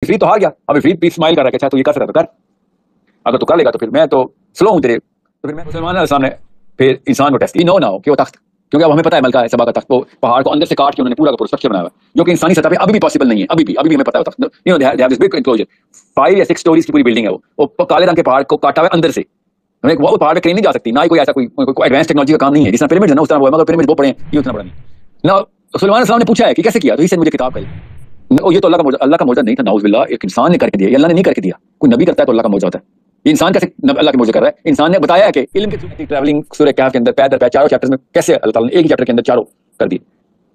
फ्रीद तो हार गया, अभी फ्रीद भी स्माइल कर रहा है कि अच्छा तू ये कर सकता तो कर, अगर तू कर लेगा तो फिर मैं तो स्लो हूँ तेरे, तो फिर मैं सलमान अलैहि ने फिर इंसान को टेस्ट की नो ना हो कि वो तख्त, क्योंकि अब हमें पता है मलका सबा का तख्त वो पहाड़ को अंदर से काट के उन्होंने पूरा का पूरा स्ट्रक्चर बनाया हुआ है, जो कि इंसानी सतह पे अभी भी पॉसिबल नहीं है, अभी भी हमें पता है तख्त, you know they have this big enclosure, 5 या 6 स्टोरीज की पूरी बिल्डिंग है वो काले रंग के पहाड़ को काटा हुआ है अंदर से, हमें वो पहाड़ पे क्रेन नहीं जा सकती, ना ही कोई ऐसा कोई एडवांस टेक्नोलॉजी का काम नहीं है, जिस तरह पिरामिड है ना उस तरह वो है, मगर पिरामिड वो बड़े हैं, ये उतना बड़ा नहीं ना। सुलेमान अलैहि ने पूछा है कि कैसे किया, तो इससे मुझे किताब कही, ये तो अल्लाह का मौजूद नहीं था, नाउज़ुबिल्लाह, एक इंसान ने करके दिया, अल्लाह ने नहीं करके दिया, कोई नबी करता है तो अल्लाह का मौजूद होता है, ये इंसान कैसे अल्लाह के मौजूद कर रहा है, इंसान ने बताया है कि इल्म की ट्रैवलिंग सूरह कहफ के अंदर पैर दर पैर चारों चैप्टर्स में कैसे अल्लाह ताला ने एक ही चैप्टर के अंदर चारों कर दिए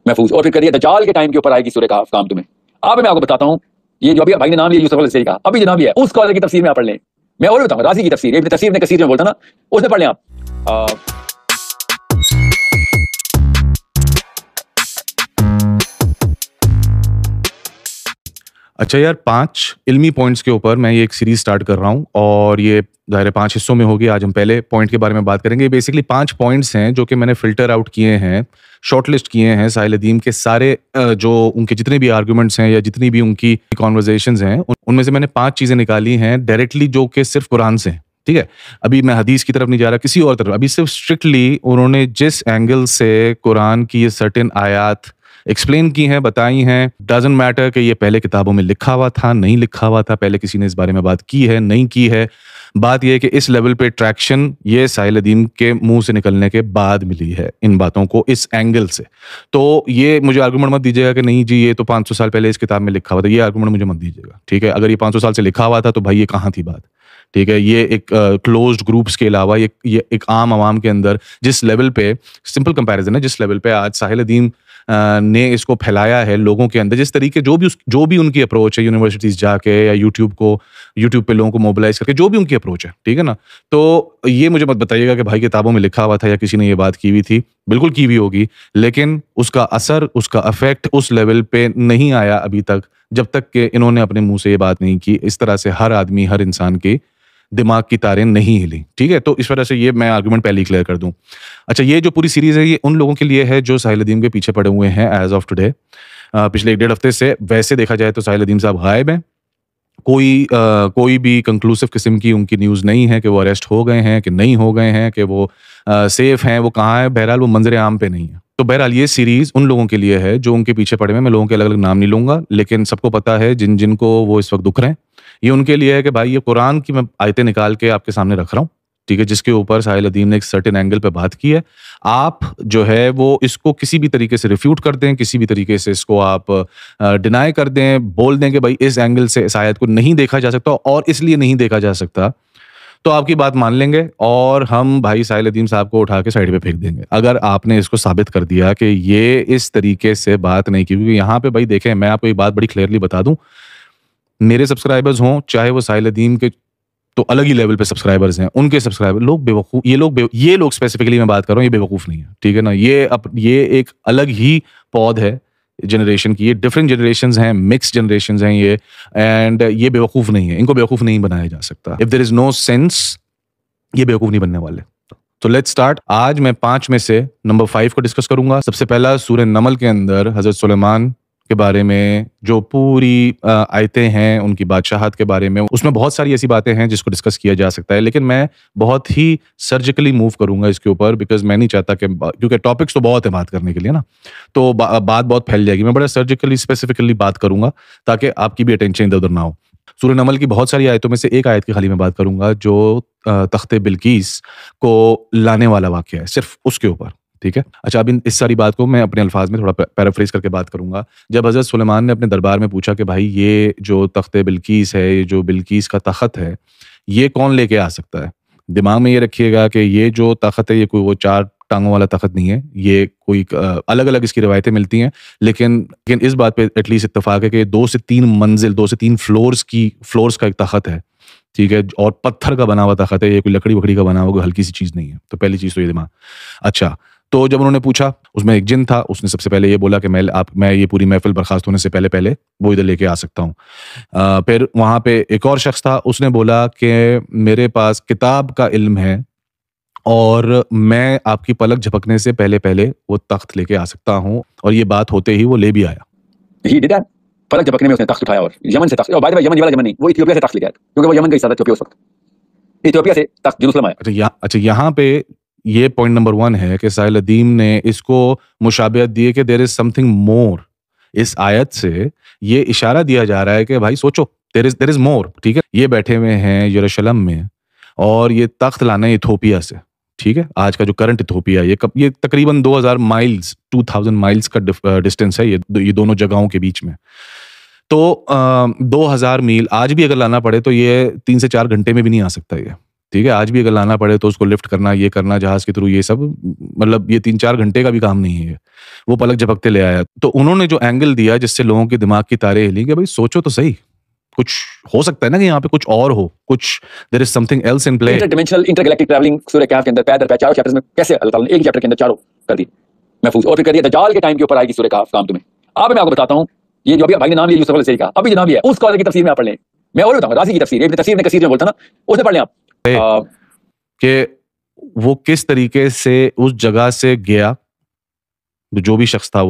महफूज, और फिर कर दिया दज्जाल के टाइम के ऊपर आएगी सूरह कहफ काम तुम्हें। अब मैं आपको बताता हूँ, ये जो अभी भाई ने नाम लिया यूसुफ अलैहि का, अभी जो नाम लिया उस स्कॉलर की तफसीर में आप पढ़ लें, मैं और बताऊंगा राजी की तफसीर, इब्न तफसीर ने कसीर में बोलता ना, उसने पढ़ लें आप। अच्छा यार, 5 इल्मी पॉइंट्स के ऊपर मैं ये एक सीरीज स्टार्ट कर रहा हूँ और ये ज़ाहिर है 5 हिस्सों में होगी। आज हम पहले पॉइंट के बारे में बात करेंगे। बेसिकली 5 पॉइंट्स हैं जो कि मैंने फिल्टर आउट किए हैं, शॉर्टलिस्ट किए हैं साहिल अदीम के सारे जो उनके जितने भी आर्गूमेंट्स हैं या जितनी भी उनकी कॉन्वर्जेशंस हैं, उनमें से मैंने 5 चीज़ें निकाली हैं डायरेक्टली जो कि सिर्फ कुरान से हैं। ठीक है, अभी मैं हदीस की तरफ नहीं जा रहा, किसी और तरफ, अभी सिर्फ स्ट्रिक्टली उन्होंने जिस एंगल से कुरान की ये सर्टेन आयात एक्सप्लेन की हैं, बताई हैं, डजंट मैटर कि ये पहले किताबों में लिखा हुआ था, नहीं लिखा हुआ था, पहले किसी ने इस बारे में बात की है, नहीं की है। बात यह है कि इस लेवल पे ट्रैक्शन ये साहिल अदीम के मुंह से निकलने के बाद मिली है इन बातों को इस एंगल से। तो ये मुझे आर्गूमेंट मत दीजिएगा कि नहीं जी ये तो 500 साल पहले इस किताब में लिखा हुआ था, ये आर्गूमेंट मुझे मत दीजिएगा। ठीक है, अगर ये 500 साल से लिखा हुआ था तो भाई ये कहाँ थी बात। ठीक है, ये एक क्लोज्ड ग्रुप्स के अलावा ये एक आम आवाम के अंदर जिस लेवल पे, सिंपल कंपैरिजन है, जिस लेवल पे आज साहिल अदीम ने इसको फैलाया है लोगों के अंदर, जिस तरीके जो भी उनकी अप्रोच है यूनिवर्सिटीज़ जाके या यूट्यूब पे लोगों को मोबिलाइज करके, जो भी उनकी अप्रोच है, ठीक है ना, तो ये मुझे मत बताइएगा कि भाई किताबों में लिखा हुआ था या किसी ने ये बात की हुई थी, बिल्कुल की हुई होगी, लेकिन उसका असर, उसका इफेक्ट उस लेवल पे नहीं आया अभी तक, जब तक कि इन्होंने अपने मुंह से ये बात नहीं की। इस तरह से हर आदमी, हर इंसान के दिमाग की तारें नहीं हिली। ठीक है, तो इस वजह से ये मैं आर्गुमेंट पहले ही क्लियर कर दूं। अच्छा, ये जो पूरी सीरीज है ये उन लोगों के लिए है जो साहिल अदीम के पीछे पड़े हुए हैं एज ऑफ टुडे, पिछले 1-1.5 हफ्ते से। वैसे देखा जाए तो साहिल अदीम साहब गायब हैं, कोई भी कंक्लूसिव किस्म की उनकी न्यूज़ नहीं है कि वो अरेस्ट हो गए हैं कि नहीं हो गए हैं, कि वो सेफ हैं, वो कहाँ है। बहरहाल वो मंजर आम पे नहीं है। तो बहरहाल ये सीरीज उन लोगों के लिए है जो उनके पीछे पड़े हुए हैं। मैं लोगों के अलग अलग नाम नहीं लूंगा, लेकिन सबको पता है जिनको वो इस वक्त दुख रहे हैं। ये उनके लिए है कि भाई ये कुरान की मैं आयतें निकाल के आपके सामने रख रहा हूँ, ठीक है, जिसके ऊपर साहिल अदीम ने एक सर्टेन एंगल पे बात की है। आप जो है वो इसको किसी भी तरीके से रिफ्यूट कर दें, किसी भी तरीके से इसको आप डिनाई कर दें, बोल दें कि भाई इस एंगल से इस आयत को नहीं देखा जा सकता और इसलिए नहीं देखा जा सकता, तो आपकी बात मान लेंगे और हम भाई साहिल अदीम साहब को उठा के साइड पे फेंक देंगे अगर आपने इसको साबित कर दिया कि ये इस तरीके से बात नहीं की। क्योंकि यहाँ पे भाई देखें, मैं आपको एक बात बड़ी क्लियरली बता दूं, मेरे सब्सक्राइबर्स हों चाहे वो साहिल अदीम के, तो अलग ही लेवल पे सब्सक्राइबर्स हैं, उनके सब्सक्राइबर लोग बेवकूफ, ये लोग स्पेसिफिकली मैं बात कर रहा हूँ, ये बेवकूफ नहीं है, ठीक है ना। ये एक अलग ही पौध है जनरेशन की, ये डिफरेंट जनरेशंस हैं, मिक्स जनरेशंस हैं ये, एंड ये बेवकूफ नहीं है, इनको बेवकूफ नहीं बनाया जा सकता। If there is no sense, ये बेवकूफ नहीं बनने वाले। तो लेट्स स्टार्ट। आज मैं 5 में से नंबर 5 को डिस्कस करूंगा। सबसे पहला, सूरह नमल के अंदर हजरत सुलेमान के बारे में जो पूरी आयतें हैं, उनकी बादशाहत के बारे में, उसमें बहुत सारी ऐसी बातें हैं जिसको डिस्कस किया जा सकता है, लेकिन मैं बहुत ही सर्जिकली मूव करूंगा इसके ऊपर, बिकॉज मैं नहीं चाहता कि, क्योंकि टॉपिक्स तो बहुत है बात करने के लिए ना, तो बात बहुत फैल जाएगी। मैं बड़ा सर्जिकली स्पेसिफिकली बात करूंगा ताकि आपकी भी अटेंशन इधर उधर ना हो। सूरह नमल की बहुत सारी आयतों में से एक आयत की खाली मैं बात करूंगा जो तख्ते बिल्कीस को लाने वाला वाक़या है, सिर्फ उसके ऊपर, ठीक है। अच्छा, अब इस सारी बात को मैं अपने अल्फाज में थोड़ा पैराफ्रेज करके बात करूंगा। जब हज़रत सुलेमान ने अपने दरबार में पूछा कि भाई ये जो तख्ते बिल्कीस है, ये जो बिल्कीस का तख्त है, ये कौन लेके आ सकता है, दिमाग में ये रखिएगा कि ये जो तख्त है ये कोई वो 4 टांगों वाला तख्त नहीं है, ये कोई अलग अलग इसकी रिवायतें मिलती हैं, लेकिन इस बात पे एटलीस्ट इत्तेफाक है कि 2 से 3 मंजिल, 2 से 3 फ्लोर्स का एक तख्त है, ठीक है, और पत्थर का बना हुआ तख्त है, ये कोई लकड़ी वकड़ी का बना हुआ हल्की सी चीज़ नहीं है। तो पहली चीज़ तो ये दिमाग। अच्छा, तो जब उन्होंने पूछा, उसमें एक जिन था, उसने सबसे पहले ये बोला कि मैं ये पूरी महफिल बर्खास्त होने से पहले वो इधर लेके आ सकता हूँ। फिर वहाँ पे एक और शख्स था, उसने बोला कि मेरे पास किताब का इल्म है और मैं आपकी पलक झपकने से पहले वो तख्त लेके आ सकता हूँ, और ये बात होते ही वो ले भी आया। He did that फलक झपकने में उसने तख्त उठाया और यमन से तख्त, और बाय द वे यमन ये वाला यमन नहीं, वो इथियोपिया से तख्त लेके आया क्योंकि वो यमन का हिस्सा था उस वक्त, इथियोपिया से तख्त जेरूसलम आया। अच्छा यहाँ पे ये पॉइंट नंबर 1 है कि साहिल अदीम ने इसको मुशाबियत दी है कि देयर इज समथिंग मोर। इस आयत से ये इशारा दिया जा रहा है कि भाई सोचो, देयर इज मोर। ठीक है, ये बैठे हुए हैं यरूशलेम में और ये तख्त लाना है इथियोपिया से। ठीक है, आज का जो करंट इथियोपिया, ये तकरीबन 2000 माइल्स 2000 माइल्स का डिस्टेंस है ये दोनों जगहों के बीच में। तो 2000 मील आज भी अगर लाना पड़े तो ये 3 से 4 घंटे में भी नहीं आ सकता ये। ठीक है, आज भी अगर लाना पड़े तो उसको लिफ्ट करना, ये करना जहाज के थ्रू, ये सब मतलब ये 3-4 घंटे का भी काम नहीं है। वो पलक झपकते ले आया। तो उन्होंने जो एंगल दिया जिससे लोगों के दिमाग की तारें हिली कि भाई सोचो तो सही, कुछ हो सकता है ना कि यहाँ पे कुछ और हो, कुछ there is something else in play. Interdimensional intergalactic travelling Surah Kahf के अंदर पैदल 4 चैप्टर्स में कैसे अल्लाह ताला ने एक चैप्टर के अंदर चारों कर दी महफूज, और फिर कर दिया दज्जाल के टाइम के ऊपर आएगी सूरह कहफ काम तुम्हें। अब मैं आपको बताता हूँ, ये जो अभी भाई ने नाम लिया यूसुफ अलैहि का, अभी जो नाम लिया उस कॉलेज की तफसीर में आप पढ़ लें। मैं और बताऊंगा राजी की तफसीर, इब्न कसीर ने कसीर में बोलता ना, उसने पढ़ लें आप कि वो किस तरीके से उस जगह से गया, जो भी शख्स था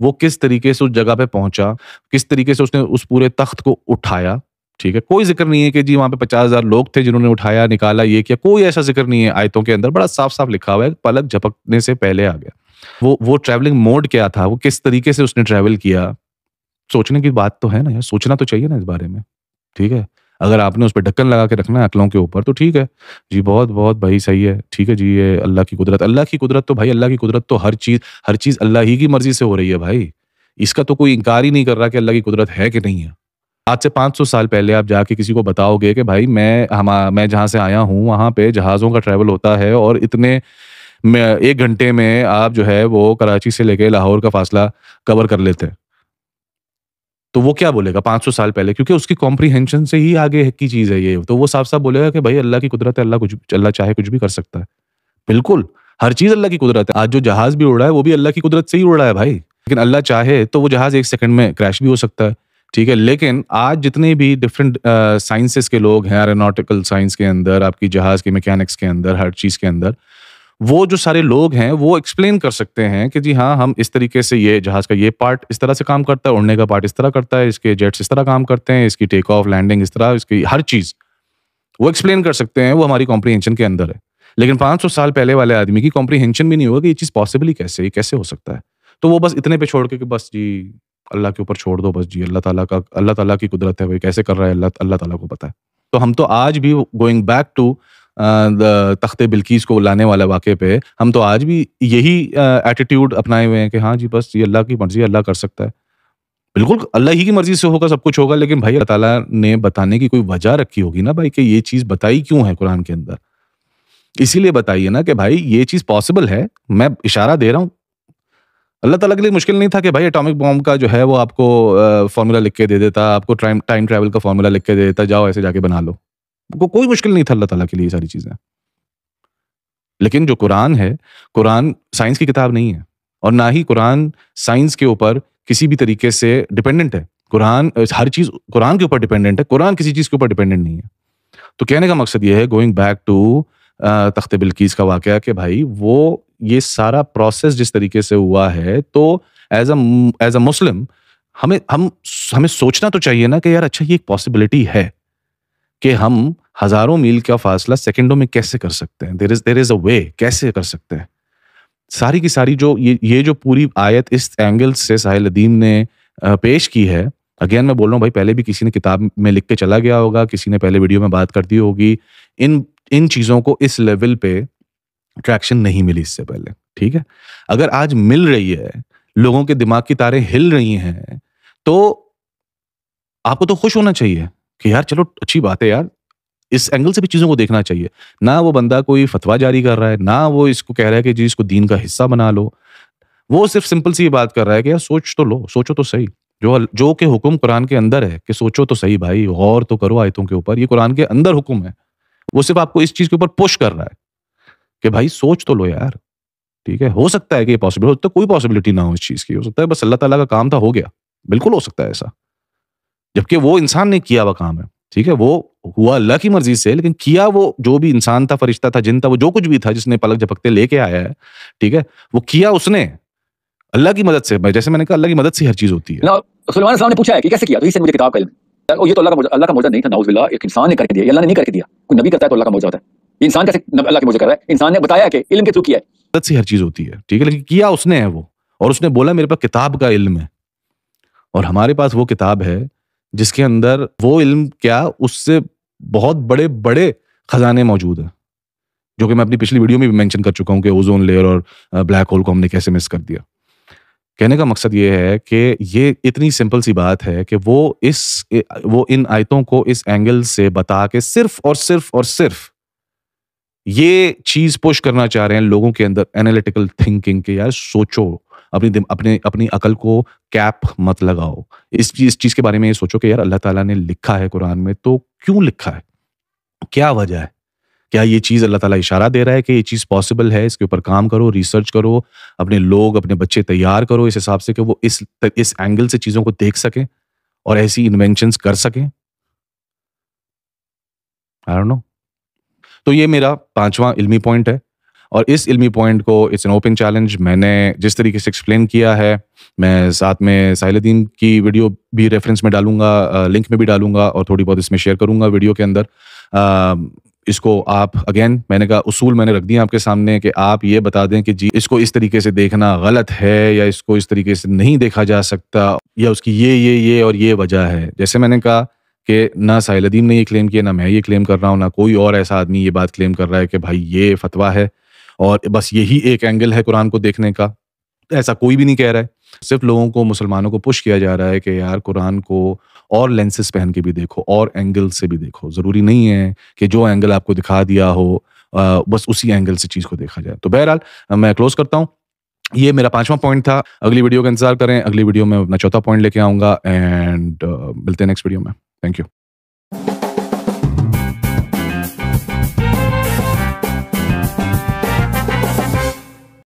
वो किस तरीके से उस जगह पे पहुंचा, किस तरीके से उसने उस पूरे तख्त को उठाया। ठीक है, कोई जिक्र नहीं है कि जी वहां पे 50,000 लोग थे जिन्होंने उठाया, निकाला, ये किया, कोई ऐसा जिक्र नहीं है आयतों के अंदर। बड़ा साफ साफ लिखा हुआ है पलक झपकने से पहले आ गया। वो ट्रैवलिंग मोड क्या था, वो किस तरीके से उसने ट्रैवल किया, सोचने की बात तो है ना यार, सोचना तो चाहिए ना इस बारे में। ठीक है, अगर आपने उस पर ढक्कन लगा के रखना है अकलों के ऊपर तो ठीक है जी, बहुत बहुत भाई सही है। ठीक है जी, ये अल्लाह की कुदरत, अल्लाह की कुदरत तो भाई, अल्लाह की कुदरत तो हर चीज अल्लाह ही की मर्जी से हो रही है भाई। इसका तो कोई इंकार ही नहीं कर रहा कि अल्लाह की कुदरत है कि नहीं है। आज से 500 साल पहले आप जाके किसी को बताओगे कि भाई मैं जहां से आया हूं वहां पे जहाजों का ट्रैवल होता है और इतने 1 घंटे में आप जो है वो कराची से लेके लाहौर का फासला कवर कर लेते हैं, तो वो क्या बोलेगा 500 साल पहले? क्योंकि उसकी कॉम्प्रीहेंशन से ही आगे की चीज है ये, तो वो साफ साफ बोलेगा कि भाई अल्लाह की कुदरत है, अल्लाह चाहे कुछ भी कर सकता है। बिल्कुल, हर चीज अल्लाह की कुदरत है। आज जो जहाज भी उड़ रहा है वो भी अल्लाह की कुदरत से ही उड़ रहा है भाई। लेकिन अल्लाह चाहे तो वो जहाज 1 सेकंड में क्रैश भी हो सकता है। ठीक है, लेकिन आज जितने भी डिफरेंट साइंसेस के लोग हैं, एरोनॉटिकल साइंस के अंदर, आपकी जहाज की मैकेनिक्स के अंदर, हर चीज के अंदर, वो जो सारे लोग हैं वो एक्सप्लेन कर सकते हैं कि जी हाँ, हम इस तरीके से ये जहाज का ये पार्ट इस तरह से काम करता है, उड़ने का पार्ट इस तरह करता है, इसके जेट्स इस तरह काम करते हैं, इसकी टेक ऑफ लैंडिंग इस तरह, इसकी हर चीज वो एक्सप्लेन कर सकते हैं। वो हमारी कॉम्प्रीहेंशन के अंदर है। लेकिन 500 साल पहले वाले आदमी की कॉम्प्रीहेंशन भी नहीं होगा कि ये चीज पॉसिबल ही कैसे, ये कैसे हो सकता है। तो वो बस इतने पे छोड़ के कि बस जी अल्लाह के ऊपर छोड़ दो, बस जी अल्लाह ताला की कुदरत है, भाई कैसे कर रहा है अल्लाह ताला को पता है। तो हम तो आज भी गोइंग बैक टू तख्ते बिल्कीस को लाने वाले वाक़े पे, हम तो आज भी यही एटीट्यूड अपनाए हुए हैं कि हाँ जी बस ये अल्लाह की मर्जी, अल्लाह कर सकता है। बिल्कुल अल्लाह ही की मर्जी से होगा, सब कुछ होगा, लेकिन भाई अल्लाह ताला ने बताने की कोई वजह रखी होगी ना भाई कि ये चीज़ बताई क्यों है कुरान के अंदर। इसीलिए बताइए ना कि भाई ये चीज़ पॉसिबल है। मैं इशारा दे रहा हूँ, अल्लाह ताला के लिए मुश्किल नहीं था कि भाई एटॉमिक बॉम्ब का जो है वो आपको फॉर्मूला लिख के दे देता, आपको टाइम ट्रैवल का फॉर्मूला लिख के दे देता, जाओ ऐसे जाके बना लो। कोई मुश्किल नहीं था अल्लाह ताला के लिए ये सारी चीजें। लेकिन जो कुरान है, कुरान साइंस की किताब नहीं है और ना ही कुरान साइंस के ऊपर किसी भी तरीके से डिपेंडेंट है। कुरान हर चीज कुरान के ऊपर डिपेंडेंट है, कुरान किसी चीज के ऊपर डिपेंडेंट नहीं है। तो कहने का मकसद ये है, गोइंग बैक टू तख्ते बिल्कीस का वाकया, कि भाई वो ये सारा प्रोसेस जिस तरीके से हुआ है, तो एज अ मुस्लिम हमें सोचना तो चाहिए ना कि यार अच्छा ये एक पॉसिबिलिटी है कि हम हजारों मील का फासला सेकंडों में कैसे कर सकते हैं। देयर इज अ वे, कैसे कर सकते हैं। सारी की सारी जो ये जो पूरी आयत इस एंगल से साहिल अदीम ने पेश की है, अगेन मैं बोल रहा हूँ भाई, पहले भी किसी ने किताब में लिख के चला गया होगा, किसी ने पहले वीडियो में बात कर दी होगी। इन चीजों को इस लेवल पे ट्रैक्शन नहीं मिली इससे पहले। ठीक है, अगर आज मिल रही है, लोगों के दिमाग की तारें हिल रही हैं, तो आपको तो खुश होना चाहिए कि यार चलो अच्छी बात है यार, इस एंगल से भी चीजों को देखना चाहिए। ना वो बंदा कोई फतवा जारी कर रहा है, ना वो इसको कह रहा है कि जी इसको दीन का हिस्सा बना लो। वो सिर्फ सिंपल सी बात कर रहा है कि यार सोच तो लो, सोचो तो सही। जो के हुक्म कुरान के अंदर है कि सोचो तो सही भाई, गौर तो करो आयतों के ऊपर, ये कुरान के अंदर हुक्म है। वो सिर्फ आपको इस चीज के ऊपर पुश कर रहा है कि भाई सोच तो लो यार। ठीक है, हो सकता है कि ये पॉसिबल हो, तो कोई पॉसिबिलिटी ना हो इस चीज की, हो सकता है बस अल्लाह ताला का काम था, हो गया। बिल्कुल हो सकता है ऐसा, जबकि वो इंसान ने किया हुआ काम है। ठीक है, वो हुआ अल्लाह की मर्जी से, लेकिन किया वो जो भी इंसान था, फरिश्ता था, जिन था, वो जो कुछ भी था जिसने पलक झपकते लेके आया है, ठीक है, वो किया उसने अल्लाह की मदद से। जैसे मैंने कहा अल्लाह की मदद से हर चीज होती है। सुलेमान अलैहिस्सलाम ने पूछा है कि कैसे किया, तो इससे मुझे किताब का इल्म है। और ये तो अल्लाह का मौजूदा नहीं था, नाउजुबिल्लाह, एक इंसान ने करके दिया, अल्लाह ने नहीं करके दिया। कोई नबी करता है तो अल्लाह का मौजूदा होता है, इंसान कैसे अल्लाह के मौजूद कर रहा है? इंसान ने बताया कि इल्म के थ्रू किया है। मदद से हर चीज होती है, ठीक है, लेकिन किया उसने है वो, और उसने बोला मेरे पास किताब का इल्म है, और हमारे पास वो किताब है जिसके अंदर वो इल्म क्या, उससे बहुत बड़े बड़े खजाने मौजूद हैं, जो कि मैं अपनी पिछली वीडियो में भी मेंशन कर चुका हूं कि ओजोन लेयर और ब्लैक होल को हमने कैसे मिस कर दिया। कहने का मकसद ये है कि ये इतनी सिंपल सी बात है कि वो इन आयतों को इस एंगल से बता के सिर्फ ये चीज पुश करना चाह रहे हैं लोगों के अंदर, एनालिटिकल थिंकिंग के, यार सोचो, अपनी अकल को कैप मत लगाओ, इस चीज के बारे में ये सोचो कि यार अल्लाह ताला ने लिखा है कुरान में, तो क्यों लिखा है, क्या वजह है, क्या ये चीज अल्लाह ताला इशारा दे रहा है कि ये चीज पॉसिबल है, इसके ऊपर काम करो, रिसर्च करो, अपने लोग अपने बच्चे तैयार करो इस हिसाब से कि वो इस एंगल से चीजों को देख सकें और ऐसी इन्वेंशंस कर सकें। I don't know. तो ये मेरा 5वां इल्मी पॉइंट है, और इस इल्मी पॉइंट को इट्स एन ओपन चैलेंज, मैंने जिस तरीके से एक्सप्लेन किया है, मैं साथ में साहिलुद्दीन की वीडियो भी रेफरेंस में डालूंगा, लिंक में भी डालूंगा, और थोड़ी बहुत इसमें शेयर करूंगा वीडियो के अंदर। इसको आप अगेन, मैंने कहा उसूल मैंने रख दिया आपके सामने कि आप ये बता दें कि जी इसको इस तरीके से देखना गलत है, या इसको इस तरीके से नहीं देखा जा सकता, या उसकी ये और ये वजह है। जैसे मैंने कहा कि ना साहिलुद्दीन ने ये क्लेम किया, ना मैं ये क्लेम कर रहा हूँ, ना कोई और ऐसा आदमी ये बात क्लेम कर रहा है कि भाई ये फतवा है और बस यही एक एंगल है कुरान को देखने का, ऐसा कोई भी नहीं कह रहा है। सिर्फ लोगों को, मुसलमानों को पुश किया जा रहा है कि यार कुरान को और लेंसेस पहन के भी देखो, और एंगल से भी देखो, जरूरी नहीं है कि जो एंगल आपको दिखा दिया हो बस उसी एंगल से चीज को देखा जाए। तो बहरहाल मैं क्लोज करता हूँ, ये मेरा 5वां पॉइंट था। अगली वीडियो का इंतजार करें, अगली वीडियो में अपना चौथा पॉइंट लेके आऊंगा, एंड मिलते हैं नेक्स्ट वीडियो में। Thank you.